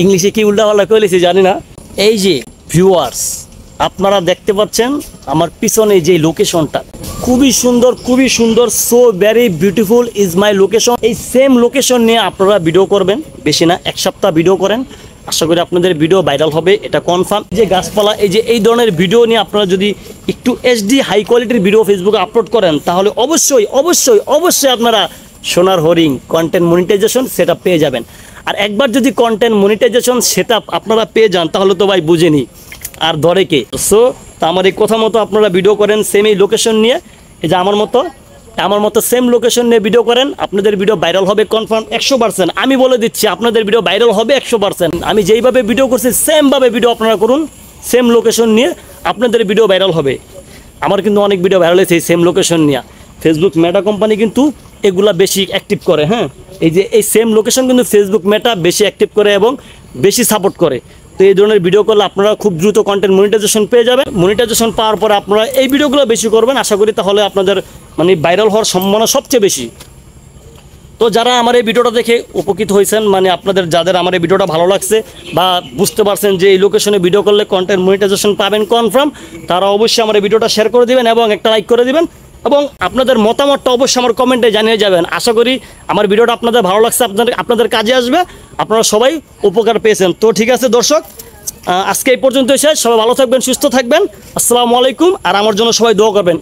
ইংলিশে কি উল্টাপাল্টা করেছি জানি না। এই যে ভিউয়ার্স, আপনারা দেখতে পাচ্ছেন আমার পিছনে যে লোকেশনটা খুবই সুন্দর, so very beautiful is my location. এই সেম লোকেশন নিয়ে আপনারা ভিডিও করবেন, বেশি না 1 সপ্তাহ ভিডিও করেন, আশা করি আপনাদের ভিডিও ভাইরাল হবে, এটা কনফার্ম। যে গাছপালা এই ধরনের ভিডিও নিয়ে আপনারা যদি একটু HD হাই কোয়ালিটির ভিডিও ফেসবুকে আপলোড করেন, তাহলে অবশ্যই আপনারা সোনার হরিং কন্টেন্ট মনিটাইজেশন সেটআপ পেয়ে যাবেন। আর একবার যদি কন্টেন্ট মনিটাইজেশন সেটআপ আপনারা পেয়ে যান, তাহলে তো ভাই বুঝেনি আর ধরে কে। সো তা আমার এই কথা মতো আপনারা ভিডিও করেন, সেম এই লোকেশন নিয়ে, এই যে আমার মতো সেম লোকেশন নিয়ে ভিডিও করেন, আপনাদের ভিডিও ভাইরাল হবে কনফার্ম 100%। আমি বলে দিচ্ছি আপনাদের ভিডিও ভাইরাল হবে 100%। আমি যেইভাবে ভিডিও করছি সেমভাবে ভিডিও আপনারা করুন, সেম লোকেশন নিয়ে আপনাদের ভিডিও ভাইরাল হবে। আমার কিন্তু অনেক ভিডিও ভাইরাল হয়েছে এই সেম লোকেশন নিয়ে। ফেসবুক মেটা কোম্পানি কিন্তু এগুলা বেশি অ্যাক্টিভ করে। হ্যাঁ, এই যে এই সেম লোকেশন কিন্তু ফেসবুক মেটা বেশি অ্যাক্টিভ করে এবং বেশি সাপোর্ট করে। তো এই ধরনের ভিডিও করলে আপনারা খুব দ্রুত কন্টেন্ট মনিটাইজেশন পেয়ে যাবেন। মনিটাইজেশন পাওয়ার পরে আপনারা এই ভিডিওগুলো বেশি করবেন, আশা করি তাহলে আপনাদের মানে ভাইরাল হওয়ার সম্ভাবনা সবচেয়ে বেশি। তো যারা আমার এই ভিডিওটা দেখে উপকৃত হয়েছেন, মানে আপনাদের যাদের আমার এই ভিডিওটা ভালো লাগছে বা বুঝতে পারছেন যে এই লোকেশনে ভিডিও করলে কন্টেন্ট মনিটাইজেশন পাবেন কনফার্ম, তারা অবশ্যই আমার এই ভিডিওটা শেয়ার করে দিবেন এবং একটা লাইক করে দিবেন এবং আপনাদের মতামতটা অবশ্যই আমার কমেন্টে জানিয়ে যাবেন। আশা করি আমার ভিডিওটা আপনাদের ভালো লাগছে, আপনাদের কাজে আসবে, আপনারা সবাই উপকার পেয়েছেন। তো ঠিক আছে দর্শক, আজকে এই পর্যন্ত শেষ। সবাই ভালো থাকবেন, সুস্থ থাকবেন, আসসালামু আলাইকুম। আর আমার জন্য সবাই দোয়া করবেন।